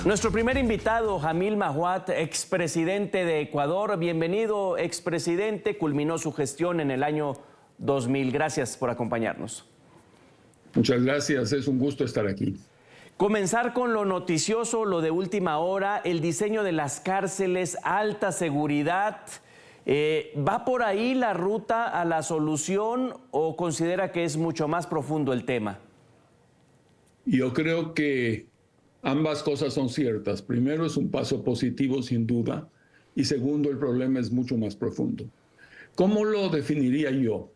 Nuestro primer invitado, Jamil Mahuad, expresidente de Ecuador. Bienvenido, expresidente. Culminó su gestión en el año 2000. Gracias por acompañarnos. Muchas gracias, es un gusto estar aquí. Comenzar con lo noticioso, lo de última hora, el diseño de las cárceles, alta seguridad. ¿Va por ahí la ruta a la solución o considera que es mucho más profundo el tema? Yo creo que ambas cosas son ciertas. Primero, es un paso positivo sin duda, y segundo, el problema es mucho más profundo. ¿Cómo lo definiría yo?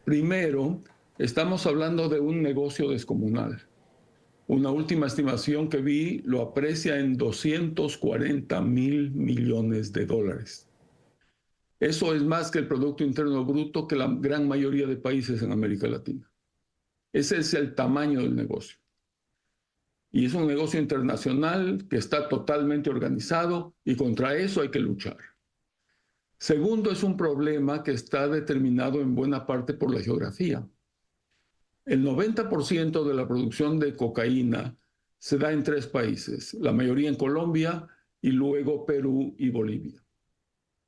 Primero, estamos hablando de un negocio descomunal. Una última estimación que vi lo aprecia en 240.000 millones de dólares. Eso es más que el Producto Interno Bruto que la gran mayoría de países en América Latina. Ese es el tamaño del negocio. Y es un negocio internacional que está totalmente organizado y contra eso hay que luchar. Segundo, es un problema que está determinado en buena parte por la geografía. El 90% de la producción de cocaína se da en 3 países, la mayoría en Colombia y luego Perú y Bolivia.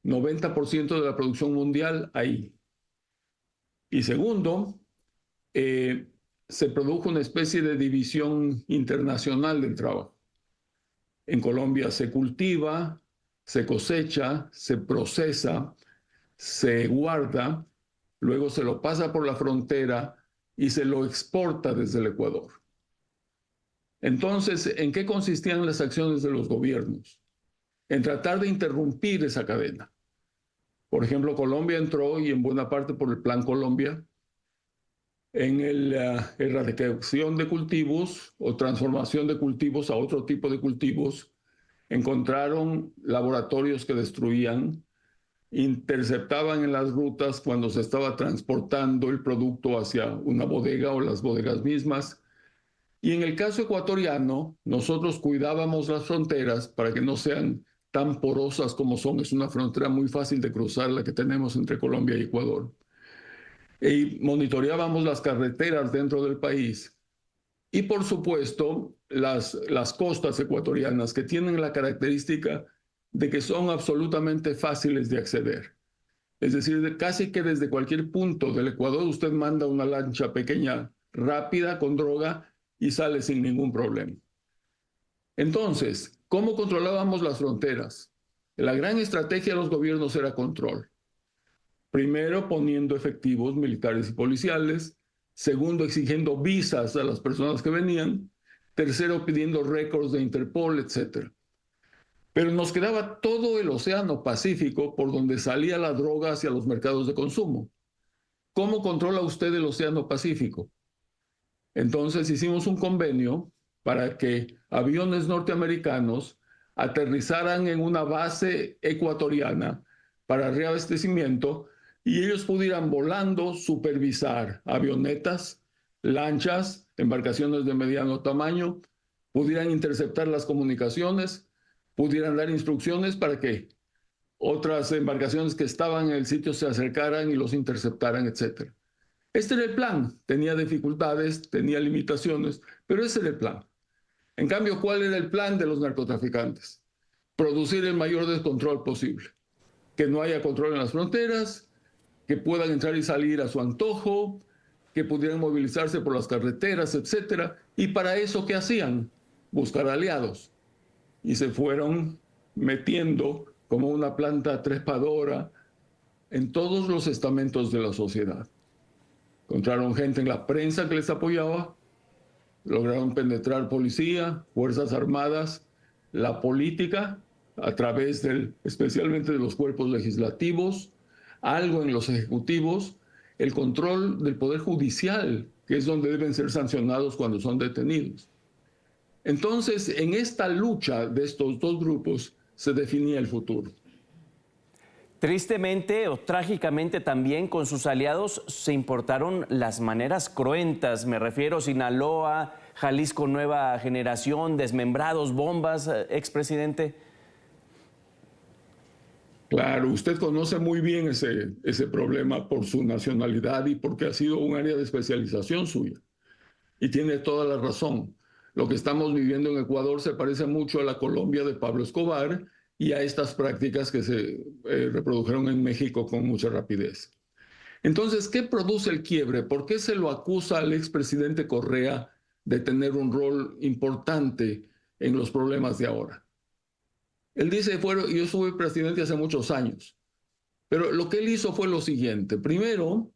90% de la producción mundial ahí. Y segundo, se produjo una especie de división internacional del trabajo. En Colombia se cultiva, se cosecha, se procesa, se guarda, luego se lo pasa por la frontera y se lo exporta desde el Ecuador. Entonces, ¿en qué consistían las acciones de los gobiernos? En tratar de interrumpir esa cadena. Por ejemplo, Colombia entró, y en buena parte por el Plan Colombia, en la erradicación de cultivos o transformación de cultivos a otro tipo de cultivos. Encontraron laboratorios que destruían, interceptaban en las rutas cuando se estaba transportando el producto hacia una bodega o las bodegas mismas. Y en el caso ecuatoriano, nosotros cuidábamos las fronteras para que no sean tan porosas como son. Es una frontera muy fácil de cruzar la que tenemos entre Colombia y Ecuador. Y monitoreábamos las carreteras dentro del país. Y por supuesto, las costas ecuatorianas, que tienen la característica de que son absolutamente fáciles de acceder. Es decir, casi que desde cualquier punto del Ecuador usted manda una lancha pequeña, rápida, con droga, y sale sin ningún problema. Entonces, ¿cómo controlábamos las fronteras? La gran estrategia de los gobiernos era control. Primero, poniendo efectivos militares y policiales. Segundo, exigiendo visas a las personas que venían. Tercero, pidiendo récords de Interpol, etc. Pero nos quedaba todo el Océano Pacífico por donde salía la droga hacia los mercados de consumo. ¿Cómo controla usted el Océano Pacífico? Entonces hicimos un convenio para que aviones norteamericanos aterrizaran en una base ecuatoriana para reabastecimiento y ellos pudieran volando supervisar avionetas, lanchas, embarcaciones de mediano tamaño, pudieran interceptar las comunicaciones, pudieran dar instrucciones para que otras embarcaciones que estaban en el sitio se acercaran y los interceptaran, etc. Este era el plan. Tenía dificultades, tenía limitaciones, pero ese era el plan. En cambio, ¿cuál era el plan de los narcotraficantes? Producir el mayor descontrol posible. Que no haya control en las fronteras, que puedan entrar y salir a su antojo, que pudieran movilizarse por las carreteras, etc. Y para eso, ¿qué hacían? Buscar aliados. Y se fueron metiendo como una planta trepadora en todos los estamentos de la sociedad. Encontraron gente en la prensa que les apoyaba, lograron penetrar policía, fuerzas armadas, la política, a través especialmente de los cuerpos legislativos, algo en los ejecutivos, el control del Poder Judicial, que es donde deben ser sancionados cuando son detenidos. Entonces, en esta lucha de estos dos grupos se definía el futuro. Tristemente o trágicamente también con sus aliados se importaron las maneras cruentas. Me refiero a Sinaloa, Jalisco Nueva Generación, desmembrados, bombas, expresidente. Claro, usted conoce muy bien ese problema por su nacionalidad y porque ha sido un área de especialización suya. Y tiene toda la razón. Lo que estamos viviendo en Ecuador se parece mucho a la Colombia de Pablo Escobar y a estas prácticas que se reprodujeron en México con mucha rapidez. Entonces, ¿qué produce el quiebre? ¿Por qué se lo acusa al expresidente Correa de tener un rol importante en los problemas de ahora? Él dice, yo fui presidente hace muchos años, pero lo que él hizo fue lo siguiente. Primero,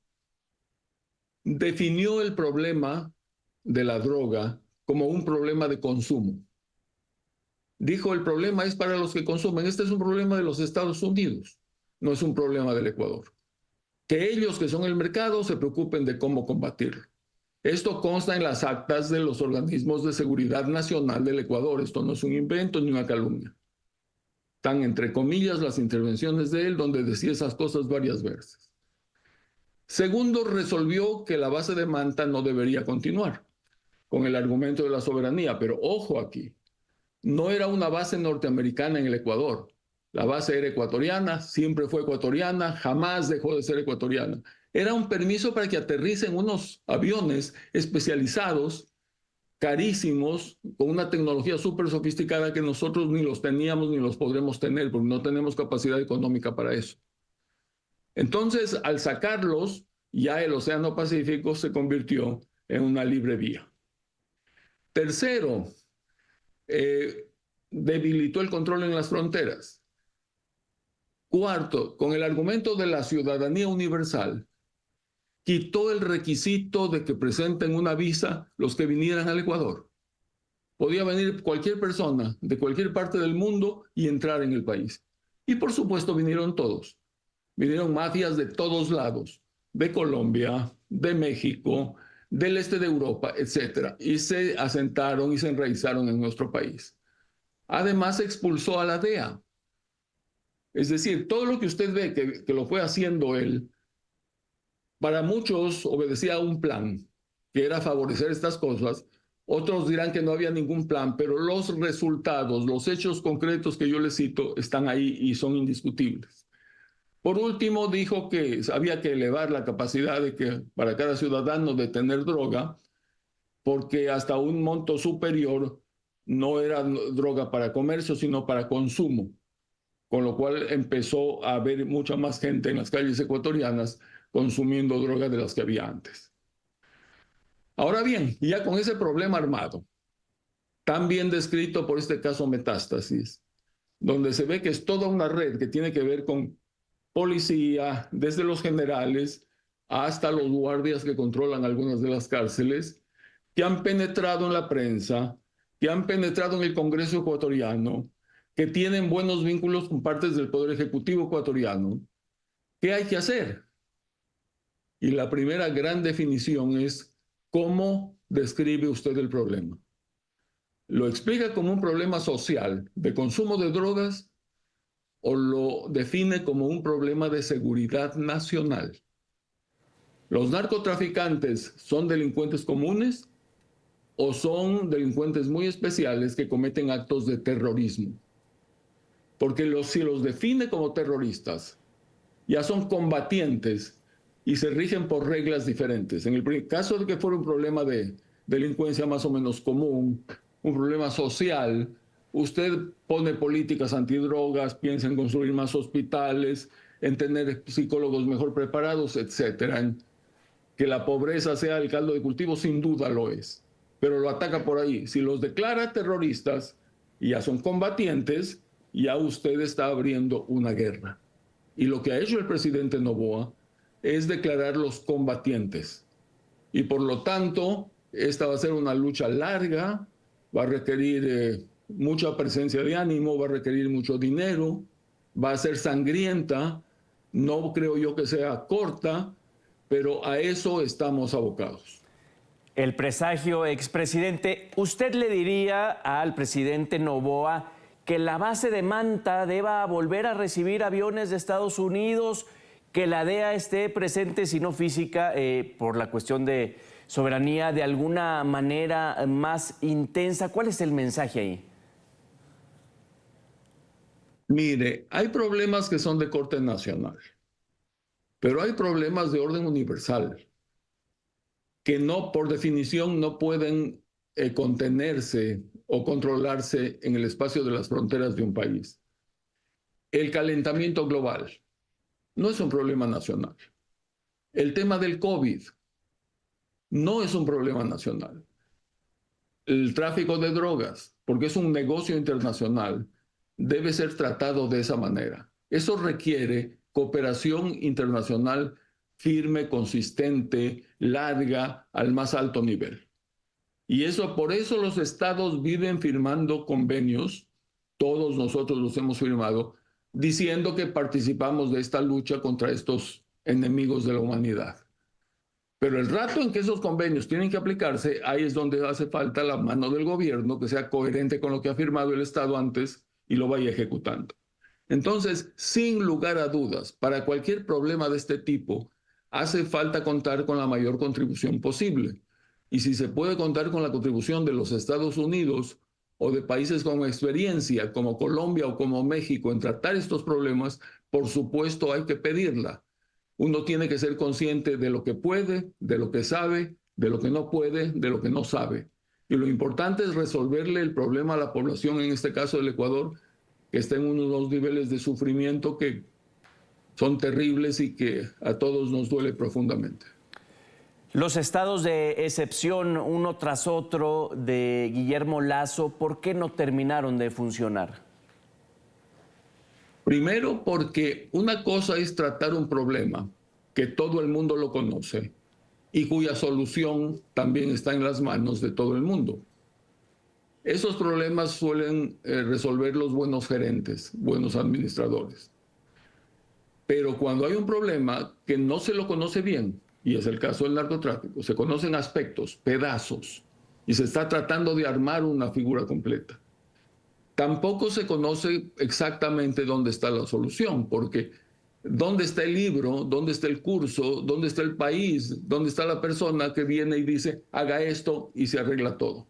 definió el problema de la droga como un problema de consumo. Dijo, el problema es para los que consumen. Este es un problema de los Estados Unidos, no es un problema del Ecuador. Que ellos, que son el mercado, se preocupen de cómo combatirlo. Esto consta en las actas de los organismos de seguridad nacional del Ecuador. Esto no es un invento ni una calumnia. Están entre comillas las intervenciones de él, donde decía esas cosas varias veces. Segundo, resolvió que la base de Manta no debería continuar, con el argumento de la soberanía. Pero ojo aquí, no era una base norteamericana en el Ecuador. La base era ecuatoriana, siempre fue ecuatoriana, jamás dejó de ser ecuatoriana. Era un permiso para que aterricen unos aviones especializados, carísimos, con una tecnología súper sofisticada que nosotros ni los teníamos ni los podremos tener, porque no tenemos capacidad económica para eso. Entonces, al sacarlos, ya el Océano Pacífico se convirtió en una libre vía. Tercero, debilitó el control en las fronteras. Cuarto, con el argumento de la ciudadanía universal, quitó el requisito de que presenten una visa los que vinieran al Ecuador. Podía venir cualquier persona de cualquier parte del mundo y entrar en el país. Y por supuesto vinieron todos. Vinieron mafias de todos lados, de Colombia, de México, del este de Europa, etc. Y se asentaron y se enraizaron en nuestro país. Además expulsó a la DEA. Es decir, todo lo que usted ve que lo fue haciendo él, para muchos obedecía a un plan, que era favorecer estas cosas. Otros dirán que no había ningún plan, pero los resultados, los hechos concretos que yo les cito, están ahí y son indiscutibles. Por último, dijo que había que elevar la capacidad para cada ciudadano de tener droga, porque hasta un monto superior no era droga para comercio, sino para consumo. Con lo cual empezó a haber mucha más gente en las calles ecuatorianas consumiendo drogas de las que había antes. Ahora bien, ya con ese problema armado, tan bien descrito por este caso Metástasis, donde se ve que es toda una red que tiene que ver con policía, desde los generales hasta los guardias que controlan algunas de las cárceles, que han penetrado en la prensa, que han penetrado en el Congreso ecuatoriano, que tienen buenos vínculos con partes del Poder Ejecutivo ecuatoriano. ¿Qué hay que hacer? Y la primera gran definición es cómo describe usted el problema. ¿Lo explica como un problema social de consumo de drogas o lo define como un problema de seguridad nacional? ¿Los narcotraficantes son delincuentes comunes o son delincuentes muy especiales que cometen actos de terrorismo? Porque si los define como terroristas, ya son combatientes y se rigen por reglas diferentes. En el caso de que fuera un problema de delincuencia más o menos común, un problema social, usted pone políticas antidrogas, piensa en construir más hospitales, en tener psicólogos mejor preparados, etc. Que la pobreza sea el caldo de cultivo, sin duda lo es, pero lo ataca por ahí. Si los declara terroristas y ya son combatientes, ya usted está abriendo una guerra. Y lo que ha hecho el presidente Noboa es declararlos combatientes. Y por lo tanto, esta va a ser una lucha larga, va a requerir mucha presencia de ánimo, va a requerir mucho dinero, va a ser sangrienta, no creo yo que sea corta, pero a eso estamos abocados. El presagio, expresidente, ¿usted le diría al presidente Noboa que la base de Manta deba volver a recibir aviones de Estados Unidos, que la DEA esté presente, si no física, por la cuestión de soberanía, de alguna manera más intensa? ¿Cuál es el mensaje ahí? Mire, hay problemas que son de corte nacional, pero hay problemas de orden universal, que no, por definición, no pueden contenerse o controlarse en el espacio de las fronteras de un país. El calentamiento global no es un problema nacional. El tema del COVID no es un problema nacional. El tráfico de drogas, porque es un negocio internacional, debe ser tratado de esa manera. Eso requiere cooperación internacional firme, consistente, larga, al más alto nivel. Y por eso los estados viven firmando convenios, todos nosotros los hemos firmado, diciendo que participamos de esta lucha contra estos enemigos de la humanidad. Pero el rato en que esos convenios tienen que aplicarse, ahí es donde hace falta la mano del gobierno que sea coherente con lo que ha firmado el Estado antes y lo vaya ejecutando. Entonces, sin lugar a dudas, para cualquier problema de este tipo, hace falta contar con la mayor contribución posible. Y si se puede contar con la contribución de los Estados Unidos o de países con experiencia, como Colombia o como México, en tratar estos problemas, por supuesto hay que pedirla. Uno tiene que ser consciente de lo que puede, de lo que sabe, de lo que no puede, de lo que no sabe. Y lo importante es resolverle el problema a la población, en este caso del Ecuador, que está en unos niveles de sufrimiento que son terribles y que a todos nos duele profundamente. Los estados de excepción, uno tras otro, de Guillermo Lasso, ¿por qué no terminaron de funcionar? Primero, porque una cosa es tratar un problema que todo el mundo lo conoce y cuya solución también está en las manos de todo el mundo. Esos problemas suelen resolver los buenos gerentes, buenos administradores. Pero cuando hay un problema que no se lo conoce bien, y es el caso del narcotráfico, se conocen aspectos, pedazos, y se está tratando de armar una figura completa. Tampoco se conoce exactamente dónde está la solución, porque dónde está el libro, dónde está el curso, dónde está el país, dónde está la persona que viene y dice, haga esto y se arregla todo.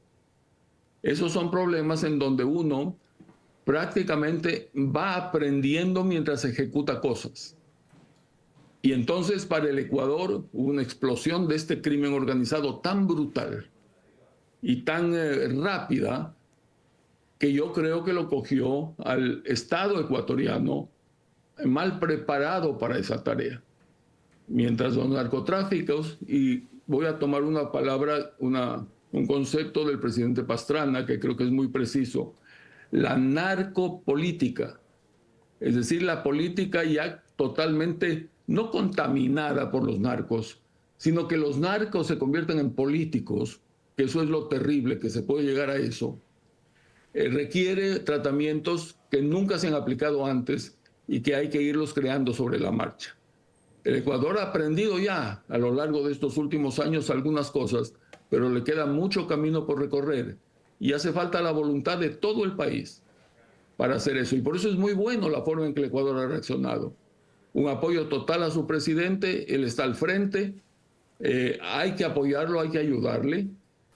Esos son problemas en donde uno prácticamente va aprendiendo mientras ejecuta cosas. Y entonces para el Ecuador hubo una explosión de este crimen organizado tan brutal y tan rápida que yo creo que lo cogió al Estado ecuatoriano mal preparado para esa tarea. Mientras los narcotráficos, y voy a tomar una palabra, un concepto del presidente Pastrana que creo que es muy preciso, la narcopolítica, es decir, la política ya totalmente no contaminada por los narcos, sino que los narcos se convierten en políticos, que eso es lo terrible, que se puede llegar a eso, requiere tratamientos que nunca se han aplicado antes y que hay que irlos creando sobre la marcha. El Ecuador ha aprendido ya a lo largo de estos últimos años algunas cosas, pero le queda mucho camino por recorrer y hace falta la voluntad de todo el país para hacer eso. Y por eso es muy bueno la forma en que el Ecuador ha reaccionado. Un apoyo total a su presidente, él está al frente, hay que apoyarlo, hay que ayudarle,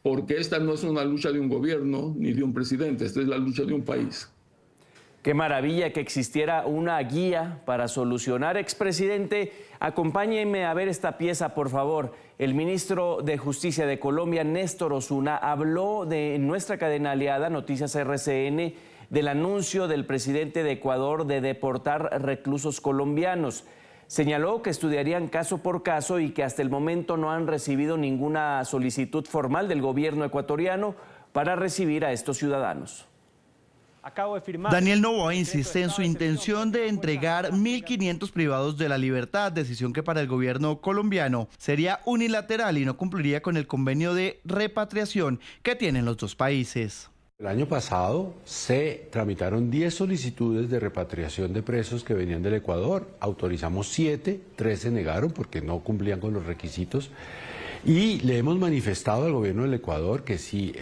porque esta no es una lucha de un gobierno ni de un presidente, esta es la lucha de un país. Qué maravilla que existiera una guía para solucionar. Expresidente, acompáñenme a ver esta pieza, por favor. El ministro de Justicia de Colombia, Néstor Osuna, habló en nuestra cadena aliada, Noticias RCN, del anuncio del presidente de Ecuador de deportar reclusos colombianos. Señaló que estudiarían caso por caso y que hasta el momento no han recibido ninguna solicitud formal del gobierno ecuatoriano para recibir a estos ciudadanos. Daniel Noboa insiste en su intención de entregar 1.500 privados de la libertad, decisión que para el gobierno colombiano sería unilateral y no cumpliría con el convenio de repatriación que tienen los dos países. El año pasado se tramitaron 10 solicitudes de repatriación de presos que venían del Ecuador. Autorizamos 7, 3 se negaron porque no cumplían con los requisitos. Y le hemos manifestado al gobierno del Ecuador que si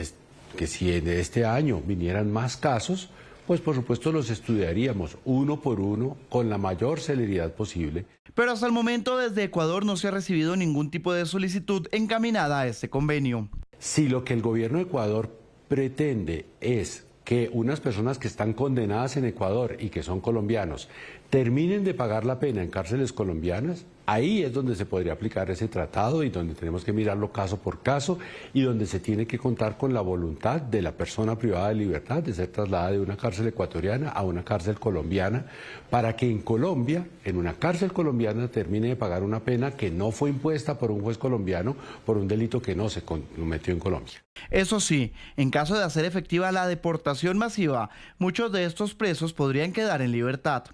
en este año vinieran más casos, pues por supuesto los estudiaríamos uno por uno con la mayor celeridad posible. Pero hasta el momento desde Ecuador no se ha recibido ningún tipo de solicitud encaminada a este convenio. Si lo que el gobierno de Ecuador pretende es que unas personas que están condenadas en Ecuador y que son colombianos terminen de pagar la pena en cárceles colombianas, Ahí es donde se podría aplicar ese tratado y donde tenemos que mirarlo caso por caso y donde se tiene que contar con la voluntad de la persona privada de libertad de ser trasladada de una cárcel ecuatoriana a una cárcel colombiana para que en Colombia, en una cárcel colombiana, termine de pagar una pena que no fue impuesta por un juez colombiano por un delito que no se cometió en Colombia. Eso sí, en caso de hacer efectiva la deportación masiva, muchos de estos presos podrían quedar en libertad.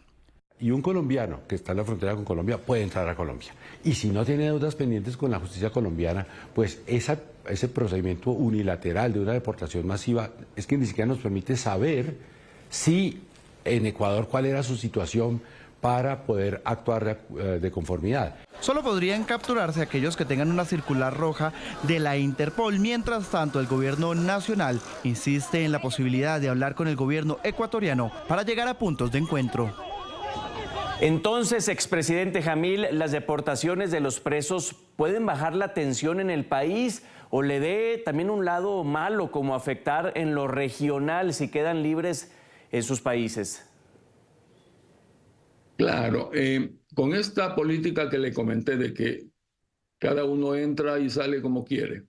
Y un colombiano que está en la frontera con Colombia puede entrar a Colombia. Y si no tiene deudas pendientes con la justicia colombiana, pues ese procedimiento unilateral de una deportación masiva es que ni siquiera nos permite saber si en Ecuador cuál era su situación para poder actuar de conformidad. Solo podrían capturarse aquellos que tengan una circular roja de la Interpol. Mientras tanto, el gobierno nacional insiste en la posibilidad de hablar con el gobierno ecuatoriano para llegar a puntos de encuentro. Entonces, expresidente Jamil, ¿las deportaciones de los presos pueden bajar la tensión en el país o le dé también un lado malo como afectar en lo regional si quedan libres en sus países? Claro, con esta política que le comenté de que cada uno entra y sale como quiere,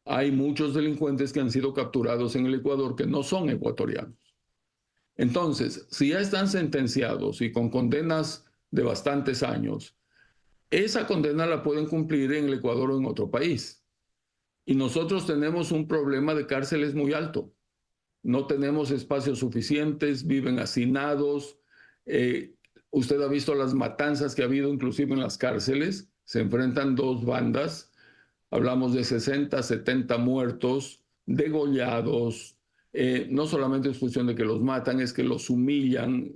hay muchos delincuentes que han sido capturados en el Ecuador que no son ecuatorianos. Entonces, si ya están sentenciados y con condenas de bastantes años, esa condena la pueden cumplir en el Ecuador o en otro país. Y nosotros tenemos un problema de cárceles muy alto. No tenemos espacios suficientes, viven hacinados. Usted ha visto las matanzas que ha habido inclusive en las cárceles. Se enfrentan dos bandas. Hablamos de 60, 70 muertos, degollados. No solamente es cuestión de que los matan, es que los humillan,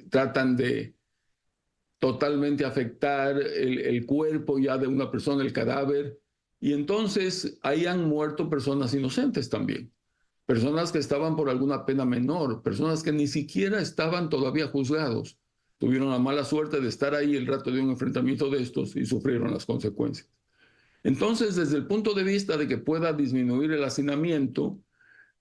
tratan de totalmente afectar el cuerpo ya de una persona, el cadáver. Y entonces ahí han muerto personas inocentes también. Personas que estaban por alguna pena menor, personas que ni siquiera estaban todavía juzgados. Tuvieron la mala suerte de estar ahí el rato de un enfrentamiento de estos y sufrieron las consecuencias. Entonces, desde el punto de vista de que pueda disminuir el hacinamiento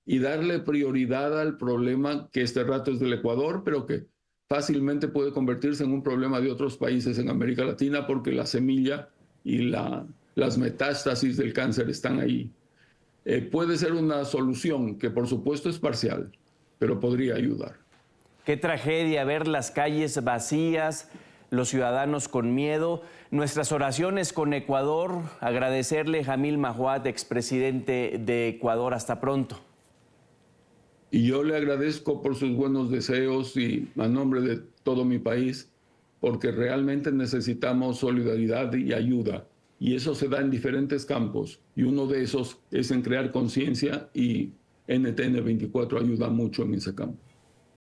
y darle prioridad al problema que este rato es del Ecuador, pero que fácilmente puede convertirse en un problema de otros países en América Latina porque la semilla y las metástasis del cáncer están ahí. Puede ser una solución que por supuesto es parcial, pero podría ayudar. Qué tragedia ver las calles vacías, los ciudadanos con miedo. Nuestras oraciones con Ecuador. Agradecerle Jamil Mahuad, expresidente de Ecuador. Hasta pronto. Y yo le agradezco por sus buenos deseos y a nombre de todo mi país, porque realmente necesitamos solidaridad y ayuda. Y eso se da en diferentes campos. Y uno de esos es en crear conciencia y NTN 24 ayuda mucho en ese campo.